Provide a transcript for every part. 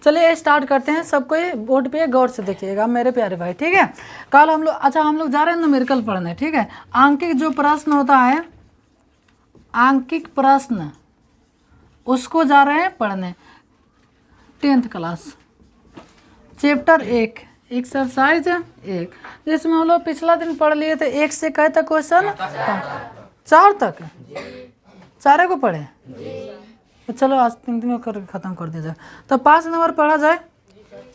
चलिए स्टार्ट करते हैं। सबको बोर्ड पे गौर से देखिएगा मेरे प्यारे भाई, ठीक है। कल हम लोग जा रहे हैं न्यूमेरिकल पढ़ने, ठीक है। आंकिक जो प्रश्न होता है, आंकिक प्रश्न, उसको जा रहे हैं पढ़ने। 10th क्लास चैप्टर 1 एक्सरसाइज 1, जिसमें हम लोग पिछला दिन पढ़ लिए थे 1 से कै तक क्वेश्चन, 4 तक, 4 को पढ़े। तो चलो आज 3 कर खत्म कर दिया जाए, तो 5 नंबर पढ़ा जाए।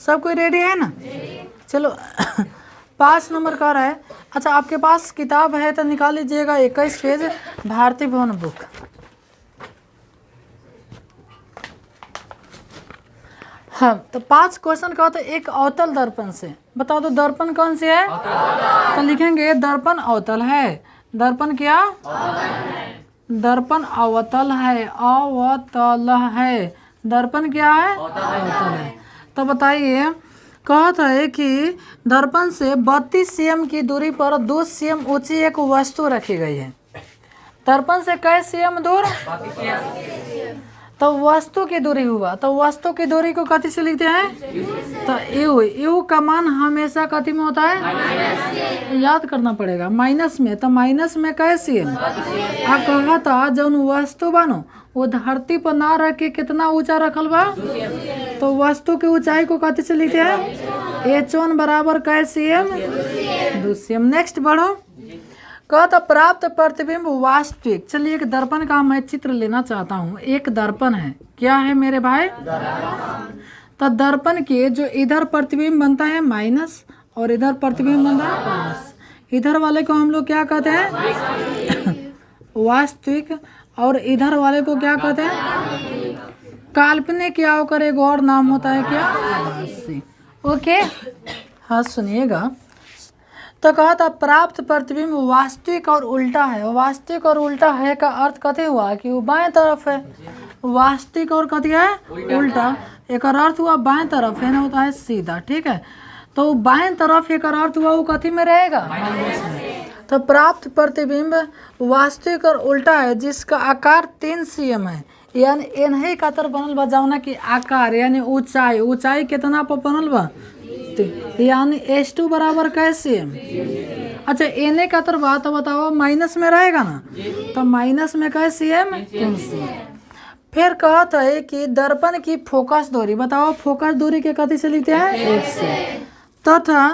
सब कोई रेडी है ना? चलो 5 नंबर का रहा है। अच्छा, आपके पास किताब है तो निकाल लीजिएगा 21 पेज भारतीय भवन बुक। हाँ, तो 5 क्वेश्चन का होता है। एक अवतल दर्पण से, बताओ तो दर्पण कौन सी है? तो लिखेंगे दर्पण अवतल है। दर्पण क्या? दर्पण अवतल है, अवतल है। दर्पण क्या है? अवतल है। तो बताइए, कहता है कि दर्पण से 32 cm की दूरी पर 2 cm ऊंची एक वस्तु रखी गई है। दर्पण से कै cm दूर? तो वस्तु की दूरी हुआ, तो वस्तु की दूरी को कथी से लिखते हैं? तो यू का मान हमेशा कथी में होता है? याद करना पड़ेगा, माइनस में। तो माइनस में कैसे आप कहा था जौन वस्तु बनो वो धरती पर ना रख के कितना ऊंचा रखल बा, तो वस्तु की ऊंचाई को कथी से लिखते हैं? h1 बराबर कै cm? 2 cm। नेक्स्ट बढ़ो। कहता प्राप्त प्रतिबिंब वास्तविक। चलिए एक दर्पण का मैं चित्र लेना चाहता हूँ। एक दर्पण है, क्या है मेरे भाई? तो दर्पण के जो इधर प्रतिबिंब बनता है माइनस और इधर प्रतिबिंब बनता है प्लस, इधर वाले को हम लोग क्या कहते हैं? वास्तविक। और इधर वाले को क्या कहते हैं? काल्पनिक। क्या होकर एक और नाम होता है क्या? आभासी। ओके, हाँ सुनिएगा। तो कहा था प्राप्त प्रतिबिंब वास्तविक और उल्टा है। वास्तविक और उल्टा है का अर्थ कथी हुआ कि वो बाएं तरफ है। वास्तविक और कथी है? उल्टा। एक अर्थ हुआ बाएं तरफ है ना, होता है सीधा, ठीक है। तो बाएं तरफ एक अर्थ हुआ, वो कथी में रहेगा? माइनस में। तो प्राप्त प्रतिबिंब वास्तविक और उल्टा है, जिसका आकार 3 cm है, यानी एनही का तरफ बनल बा, जौना की आकार यानी ऊंचाई, ऊंचाई कितना पर बनल बा? यानी h2 बराबर कै cm? अच्छा, एने का तरफ बात बताओ माइनस में रहेगा ना, तो माइनस में कै cm? 3 cm। फिर कहता है कि दर्पण की फोकस दूरी, बताओ फोकस दूरी के कथी से लिखते हैं? 1 से। तथा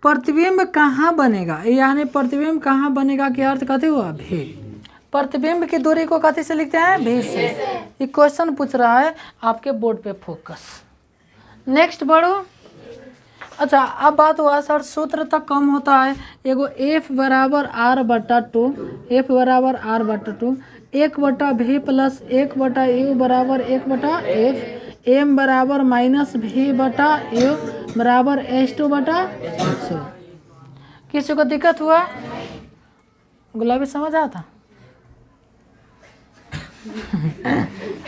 प्रतिबिंब कहाँ बनेगा, यानी प्रतिबिंब कहाँ बनेगा के अर्थ कथी हुआ? भी। प्रतिबिंब की दूरी को कथी से लिखते हैं? भी से। ये क्वेश्चन पूछ रहा है आपके बोर्ड पे, फोकस। नेक्स्ट बढ़ो। अच्छा, अब बात हुआ सर सूत्र तक कम होता है। एगो F बराबर R/2, F बराबर R/2, 1/V प्लस 1/U बराबर 1/F, M बराबर माइनस V/U बराबर H2/H2। किसी को दिक्कत हुआ? गुलाबी समझ आता?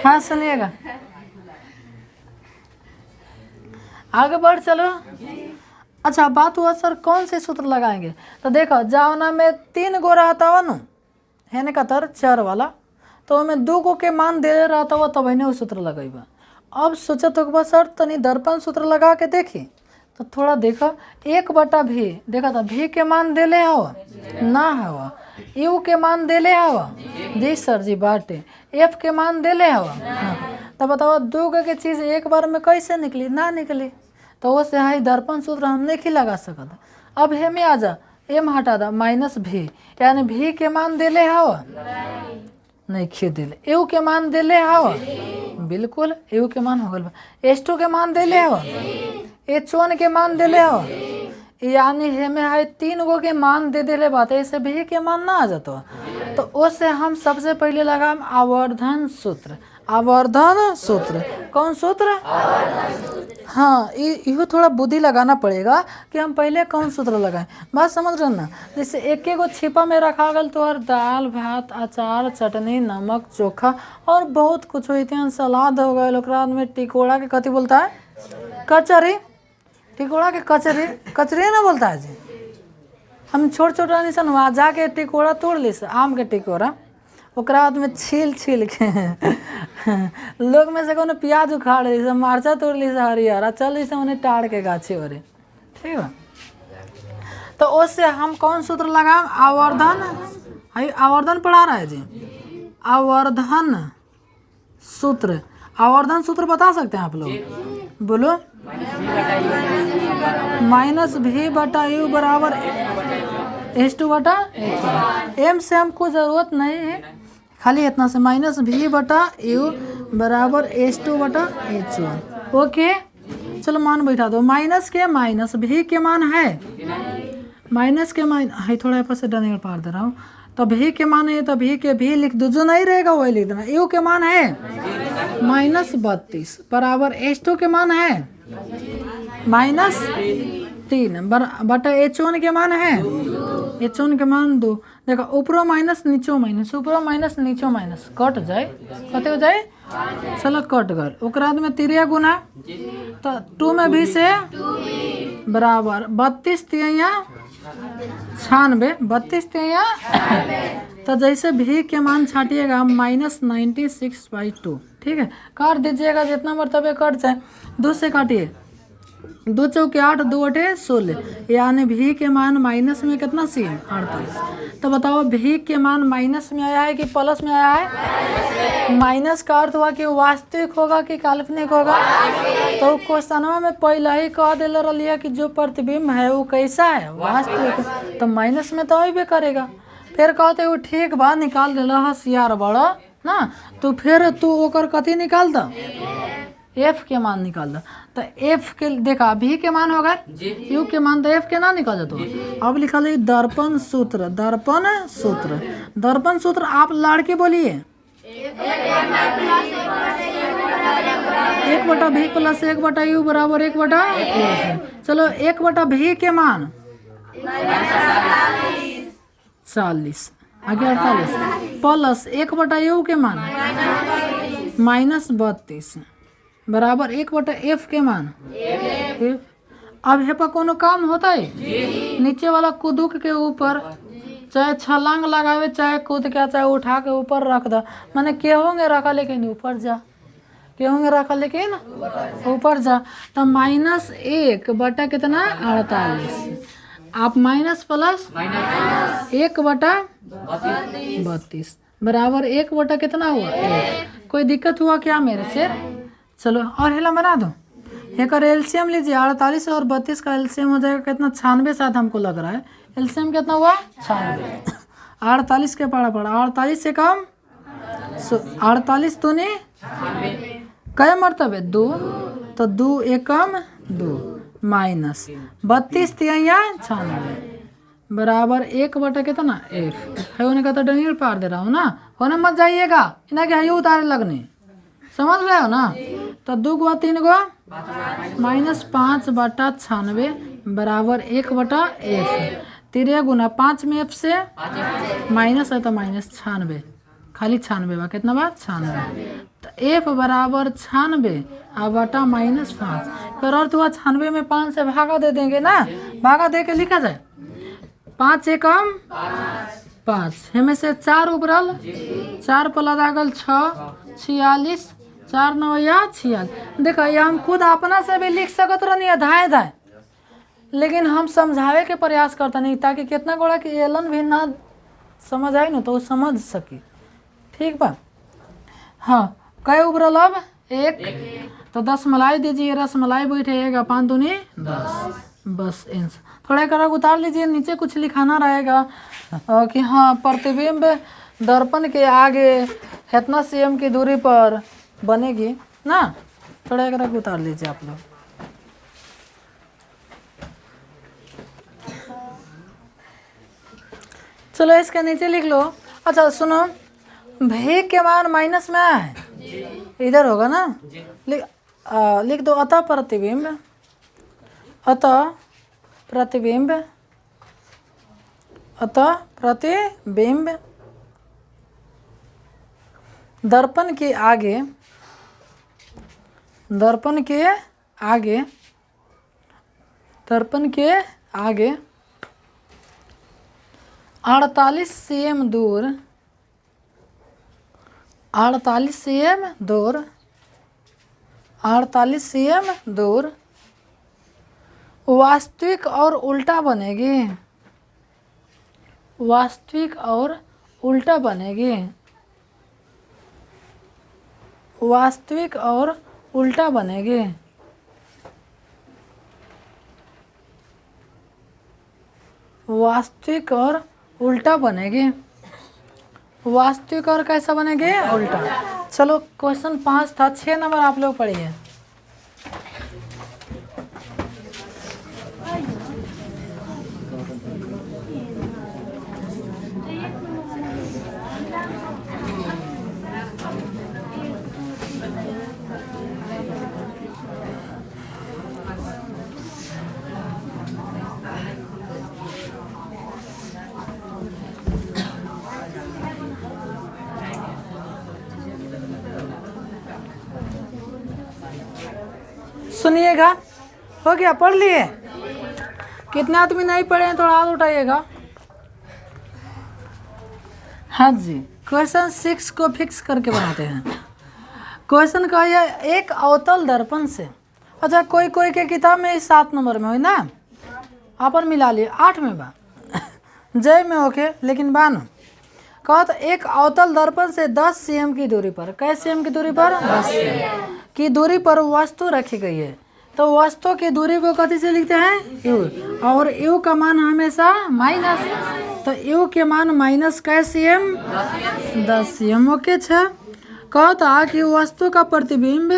हाँ सुनिएगा, आगे बढ़ चलो। अच्छा, बात हुआ सर कौन से सूत्र लगाएंगे? तो देखो, जावना में 3 गो रहता हुआ नु है ना, कतर 4 वाला, तो हमें 2 गो के मान दे रहता हुआ, तब इन्हें वो सूत्र लगेगा। अब सोचा तो सर तनी दर्पण सूत्र लगा के देखी, तो थोड़ा देखा 1/V, देखा था V के मान दे ले हवा ना हवा, U के मान दे ले हवा जी सर जी बाटे, F के मान दे ले हवा। तो बताओ 2 के चीज़ एक बार में कैसे निकली? ना निकली। तो वो से हाई दर्पण सूत्र हम नहीं लगा सकता। अब हे में आ जा, M हटा दा, माइनस V, यानी V के मान दे ले हवा नहीं खे दिले। U के मान दे ले हवा बिल्कुल, U के मान हो गल। H2 के मान दे ले हवा, H1 के मान दे ले हवा, यानी हमें हाई 3 गो के मान दे देले बात है, इससे भी के मान ना आ जाता। तो उससे हम सबसे पहले लगाम आवर्धन सूत्र। आवर्धन सूत्र कौन सूत्र? हाँ, ये थोड़ा बुद्धि लगाना पड़ेगा कि हम पहले कौन सूत्र लगाएं। बात समझ रहे ना? जैसे एक गो छिपा में रखा गल तो हर दाल भात अचार चटनी नमक चोखा और बहुत कुछ होते हैं, सलाद हो गए, ओकरा में टिकोड़ा के कथी बोलता है? कचरी। टिकोड़ा के कचरी, कचरी ना बोलता है जी। हम छोट छोटा निशान वहाँ जाके टिकोड़ा तोड़ ली, आम के टिकोड़ा ओकरा बाद में छील के लोग में से कोनो प्याज उखाड़ ली से, मरचा तोड़ ली से हरियर आ चल से उन्हें टाड़ के गाछी ओरे, ठीक है। तो उससे हम कौन सूत्र लगाएं? आवर्धन, है आवर्धन पढ़ा रहा है जी, आवर्धन सूत्र। आवर्धन सूत्र बता सकते हैं आप लोग? बोलो। माइनस भी बटा यू बराबर H2 बटा H1। एम से हमको ज़रूरत नहीं है, खाली इतना से माइनस भी बटा यू बराबर H2 बटा H1। ओके, चलो मान बैठा दो। माइनस के माइनस भी के मान है, माइनस के माइनस है, थोड़ा ऊपर से डनेल पार दे रहा हूँ। तो भी के मान है तो भी के भी लिख दो, जो नहीं रहेगा वही लिख देना। यू के मान है -32 बराबर H2 के मान है -3 बटा H1 के मान है, H1 के मान 2। देखो ऊपरों माइनस नीचों माइनस, ऊपरों माइनस नीचों माइनस, कट जाए, कते हो जाए, चलो कट गए। ओकरा में 3 गुना तो 2 में भी से बराबर 32 तिया 96, 32 तिया तो जैसे भी के मान छाटिएगा -96/2, ठीक है। काट दीजिएगा जितना मरतबे कट जाए, 2 से काटिए, 2 चौके 8, 2 अठे 16, यानी भी के मान माइनस में कितना CM 48। तो बताओ भी के मान माइनस में आया है कि प्लस में आया है? माइनस का अर्थ हुआ कि वास्तविक होगा कि काल्पनिक होगा। तो क्वेश्चन में पहले ही कह दिला रहा कि जो प्रतिबिंब है वो कैसा है, वास्तविक, तो माइनस में तो अबे करेगा। फिर कहते वो ठीक बा, निकाल दिला होशियार बड़ा ना, तो फिर तू ओकर कथी निकाल द, एफ के मान निकाल दो। तो एफ के देखा भी के मान होगा, यू के मान तो एफ के ना निकाल जाते। अब लिखा ली दर्पण सूत्र, दर्पण सूत्र, दर्पण सूत्र आप लड़के बोलिए 1/v प्लस 1/u बराबर 1/f। चलो 1/v के मान 40 आगे 48 प्लस 1/u के मान -32 बराबर 1/f के मान F। अब हे पर कोनो काम होता है? नीचे वाला कुदुक के ऊपर चाहे छलांग लगावे, चाहे कूद के, चाहे उठा के ऊपर रख दो, मैंने केहोंगे रखा लेकिन ऊपर जा, केहोंगे रखा लेकिन ऊपर जा। तो -1 बटा कितना 48, आप माइनस प्लस 1/32 बराबर 1 बटा कितना हुआ 1। कोई दिक्कत हुआ क्या मेरे से? चलो और हेला बना दो। एक और एलसीएम लीजिए, 48 और 32 का एलसीएम हो जाएगा कितना 96 शायद हमको लग रहा है। एलसीएम कितना हुआ 96, 48 के पड़ा 48 से कम 48 तो नहीं कई मरतबे 2, तो 2 एकम 2 माइनस 32 तिया 96 बराबर 1 बटा कितना एफ है। होने का तो डनील पार दे रहा हूँ ना, होने मत जाइएगा, इन्हें क्या उतारे लगने, समझ रहे हो ना। तो 2 गुआ 3 गुआ -5 बटा 96 बराबर 1 बटा एफ। 3 गुना 5 में एफ से माइनस है तो -96, खाली 96 बा कितना बा 96। तो एफ बराबर 96 और बटा -5 कर अर्थ हुआ 96 में 5 से भागा दे देंगे ना, भागा दे के लिखा जाए 5 एकम 5 हमें से 4 उबरल 4 पलद आगल 6 46 4 9 या 46। देखो ये हम खुद अपना से भी लिख सकत रहनी धाए धाए, लेकिन हम समझावे के प्रयास करता नहीं ताकि कितना गोड़ा कि एलन भी ना समझ आए ना तो वो समझ सके, ठीक बा। हाँ कई उबरल अब 1, तो 10 मलाई दीजिए, रस मलाई बैठेगा 5 दूनी 10, बस आंसर। थोड़ा एक उतार लीजिए, नीचे कुछ लिखाना रहेगा कि हाँ प्रतिबिंब दर्पण के आगे इतना CM की दूरी पर बनेगी ना, थोड़ा एक उतार लीजिए आप लोग। चलो इसके नीचे लिख लो। अच्छा सुनो, भी के मान माइनस में है, इधर होगा ना, लिख दो अतः प्रतिबिंब, अतः प्रतिबिंब, अतः प्रतिबिंब दर्पण के आगे, दर्पण के आगे, दर्पण के आगे 48 CM दूर, 48 cm दूर, 48 cm दूर वास्तविक और उल्टा बनेगी, वास्तविक और उल्टा बनेगी, वास्तविक और उल्टा बनेगी। वास्तविक और उल्टा बनेगी, वास्तविक और कैसा बनेगी? उल्टा। चलो क्वेश्चन 5 था, 6 नंबर आप लोग पढ़िए। सुनिएगा, हो गया? पढ़ लिए? कितने आदमी नहीं पढ़े हैं थोड़ा हाथ उठाइएगा। हाँ जी, क्वेश्चन 6 को फिक्स करके बनाते हैं। क्वेश्चन का ये एक अवतल दर्पण से, अच्छा कोई कोई के किताब में 7 नंबर में हो ना, अपन मिला लिए 8 में बा जय में ओके, लेकिन बानो कहा तो एक अवतल दर्पण से 10 cm की दूरी पर, कैसे cm की दूरी पर? 10 cm की दूरी पर वस्तु रखी गई है। तो वस्तु की दूरी को कथी से लिखते हैं? यू, और यू का मान हमेशा माइनस, तो यू के मान माइनस कै cm? 10 cm okay. कहता कि वस्तु का प्रतिबिंब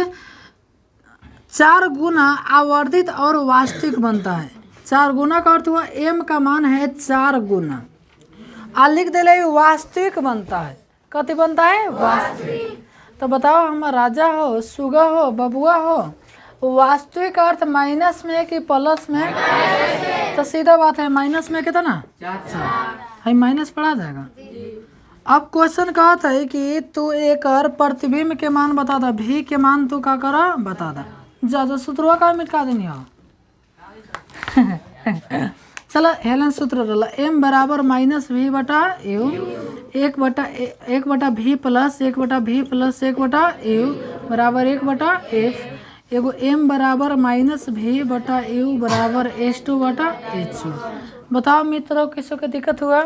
4 गुना आवर्धित और वास्तविक बनता है। 4 गुना का अर्थ हुआ m का मान है 4 गुना, आ लिख दे वास्तविक बनता है। कति बनता है? वास्तविक। तो बताओ, हम राजा हो, सुगा हो, बबुआ हो, वास्तविक अर्थ माइनस में कि प्लस में? तो सीधा बात है, माइनस में कितना? 4 है, माइनस पढ़ा जाएगा। अब क्वेश्चन कहता है कि तू एक प्रतिबिंब के मान बता दा, भी के मान तू का करा बता दा। जा सूत्रवा का मिटका देनी हो। चलो हेलन सूत्र रहा, m बराबर माइनस वी बटा यू, 1 बटा भी प्लस 1 बटा भी प्लस 1 बटा यू बराबर 1 बटा एफ। एगो m बराबर माइनस भी बटा यू बराबर h2 बटा h2। बताओ मित्रों, किसी को दिक्कत हुआ?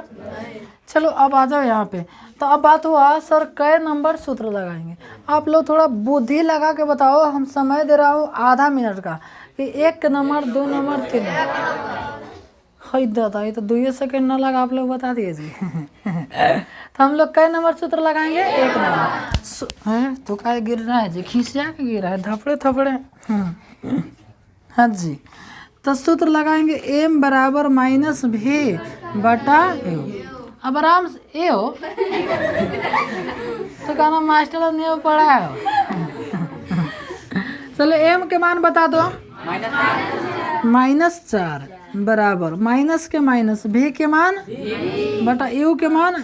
चलो अब आ जाओ यहाँ पे। तो अब बात हुआ सर कै नंबर सूत्र लगाएंगे? आप लोग थोड़ा बुद्धि लगा के बताओ, हम समय दे रहा हूँ आधा मिनट का, कि 1 नंबर 2 नंबर 3 नंबर। खरीद दादा, ये तो 2 सेकंड ना लगा, आप लोग बता दीजिए। तो हम लोग कै नंबर सूत्र लगाएंगे? 1 नंबर है। तो क्या गिर रहा है जी? खींचा के गिर रहा है, धपड़े थपड़े। हाँ जी, तो सूत्र लगाएंगे m बराबर माइनस भी बटा यू। अब आराम से ए हो तो कहना मास्टर ने पढ़ा हो। चलो m के मान बता दो, -4 बराबर माइनस के माइनस भी के मान बटा यू के मान।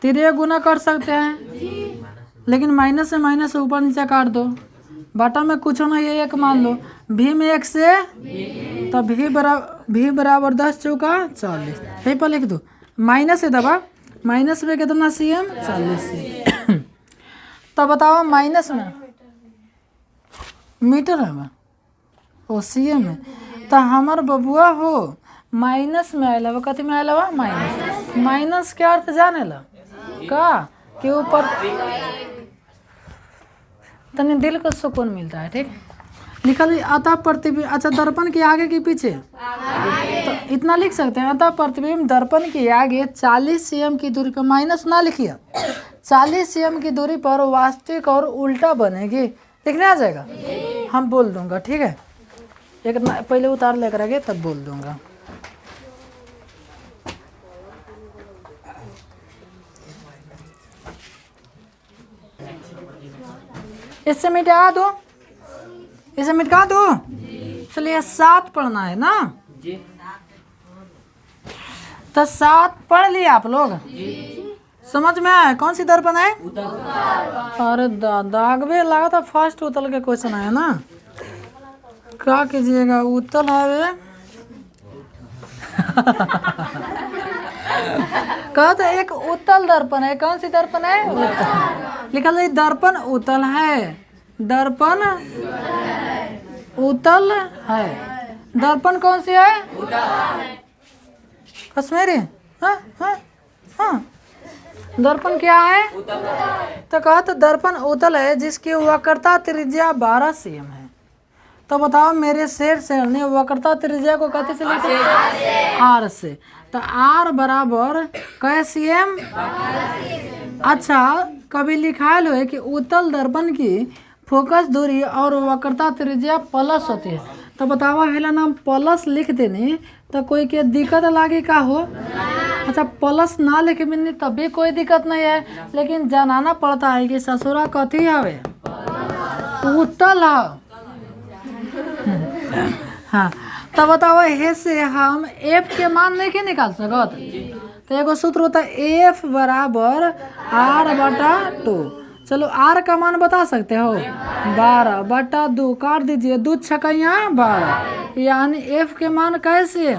तिरे गुना कर सकते हैं, लेकिन माइनस से माइनस ऊपर नीचे काट दो, बटा में कुछ ना, ये 1 मान लो, भी में 1 से, तो भी बराबर 10 चौका 40। यही पर लिख दो, माइनस से दबा, माइनस में कितना cm? 40 cm। तो बताओ माइनस में मीटर है ओ cm है, तो हमार बबुआ हो माइनस में आएला, कथी में आएला? माइनस। माइनस के अर्थ जाने ला का के ऊपर तनी दिल को सुकून मिलता है। ठीक, लिखल अतः प्रतिबिंब, अच्छा दर्पण के आगे के पीछे, तो इतना लिख सकते हैं, अतः प्रतिबिंब दर्पण के आगे 40 cm की दूरी पर, माइनस ना लिखिए, 40 cm की दूरी पर वास्तविक और उल्टा बनेगी। लिखने आ जाएगा? हम बोल दूंगा, ठीक है? एक पहले उतार लेकर आगे तब बोल दूंगा। इससे मिटा दो, इसे मिटा दो। चलिए 7 पढ़ना है ना जी, तो 7 पढ़ लिए आप लोग? समझ में आया कौन सी दर्पण है? अरे दागवे लगा था, फर्स्ट उतल के क्वेश्चन आया ना। क्या कीजिएगा, उतल है कहते एक उत्तल दर्पण है। कौन सी दर्पण है? उत्तल। लिखा है दर्पण उत्तल है। दर्पण उत्तल है। दर्पण कौन सी है? कश्मीरी। हाँ हाँ हाँ, दर्पण क्या है? तो कहते दर्पण उत्तल है जिसकी वक्रता त्रिज्या 12 cm है। तो बताओ मेरे शेर ने वक्रता त्रिज्या को कहते से लिखते हैं? आर से। तो आर बराबर कै cm? अच्छा, कभी लिखायल है कि उत्तल दर्पण की फोकस दूरी और वक्रता त्रिज्या प्लस होती है। तो बताओ हेला नाम प्लस लिख देने तो कोई के दिक्कत लागे का हो? अच्छा, प्लस ना लिखे बिन्नी तब भी कोई दिक्कत नहीं है, लेकिन जनाना पड़ता है कि ससुरा कथी हवे? उत्तल है। हाँ, तो बताओ हे से हम एफ के मान नहीं के निकाल सकत? तो एगो सूत्र होता है एफ बराबर आर बटा 2। चलो आर का मान बता सकते हो? 12 बटा 2 काट दीजिए, 2 छक्का 12, यानी एफ के मान कैसे?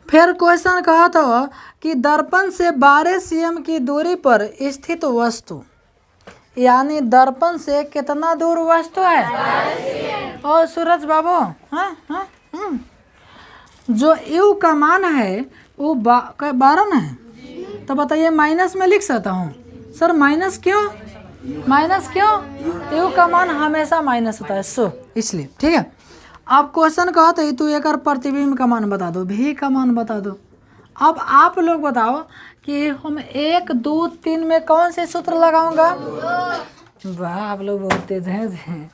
फिर क्वेश्चन कहा था कि दर्पण से 12 cm की दूरी पर स्थित वस्तु, यानी दर्पण से कितना दूर वस्तु है? और सूरज बाबू, हाँ हाँ जो यू का मान है वो 12 ना है। तो बताइए माइनस में लिख सकता हूँ? सर माइनस क्यों? माइनस क्यों? यू का मान हमेशा माइनस होता है, सो इसलिए। ठीक है, आप क्वेश्चन कहते ही तू एक प्रतिबिंब का मान बता दो, भी का मान बता दो। अब आप लोग बताओ कि हम 1 2 3 में कौन से सूत्र लगाऊंगा? वाह, आप लोग बहुत तेज हैं।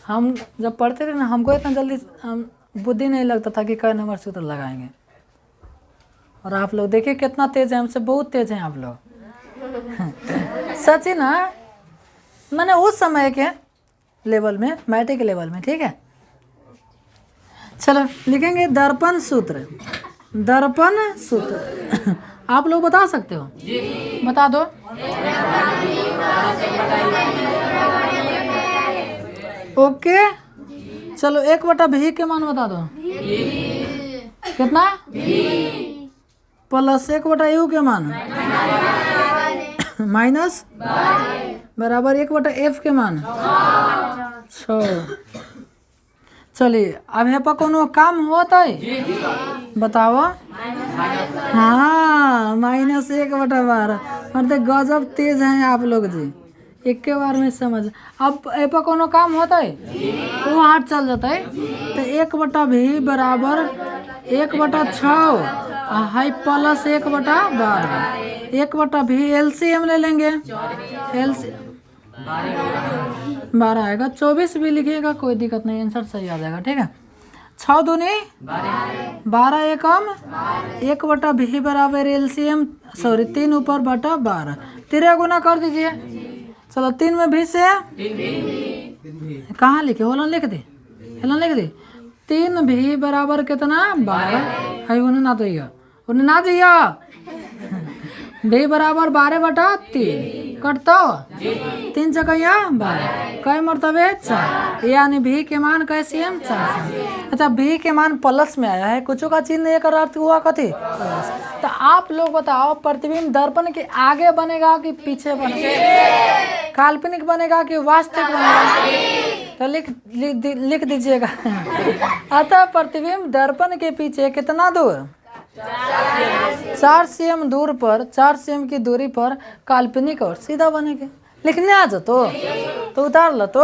हम जब पढ़ते थे ना, हमको इतना जल्दी बुद्धि नहीं लगता था कि कै नंबर सूत्र लगाएंगे। और आप लोग देखिए कितना तेज है, हमसे बहुत तेज हैं आप लोग। सच ही ना, मैंने उस समय के लेवल में, मैट्रिक के लेवल में। ठीक है, चलो लिखेंगे दर्पण सूत्र। दर्पण सूत्र आप लोग बता सकते हो? बता दो। ओके, चलो 1 बटा भी के मान बता दो। कितना? प्लस 1 बटा यू के मान माइनस बराबर 1 बटा एफ के मान 6। चलिए, अब यहाँ पर कोनो काम होता है? बताओ। हाँ, माइनस 1 बटा 12। मतलब गजब तेज हैं आप लोग जी, एक के बार में समझ। अब यहाँ पर कोनो काम होता है? वो हाथ चल जाता है। तो 1 बटा भी बराबर 1 बटा 6 हाई प्लस 1 बटा 12। 1 बटा भी एलसीएम ले लेंगे। एलसीएम 12 आएगा, 24 भी लिखिएगा, कोई दिक्कत नहीं, आंसर सही आ जाएगा। ठीक है, 6 दूनी 12 एकम 1 बटा भी बराबर एलसीएम 3 ऊपर बटा 12, 13 गुना कर दीजिए। चलो 3 में भी से कहाँ लिखे? होलन लिख दी, हेलन लिख दी। 3 भी बराबर कितना? 12 है। उन्हें ना तो उन्हें ना दिया। भी बराबर 12 बटा 3 कटता 3 जगह 12, कई मरतबे 4, यानी भी के मान कैसे हम 4। अच्छा, भी के मान प्लस में आया है, कुछ का चिन्ह एक अर्थ हुआ कथी? तो आप लोग बताओ प्रतिबिंब दर्पण के आगे बनेगा कि पीछे बनेगा? काल्पनिक बनेगा कि वास्तविक बनेगा? तो लिख दीजिएगा। अतः प्रतिबिंब दर्पण के पीछे कितना दूर? 4 cm दूर पर, 4 cm की दूरी पर काल्पनिक और सीधा बनेगा। लिखने आ जाओ तो उतार लो तो।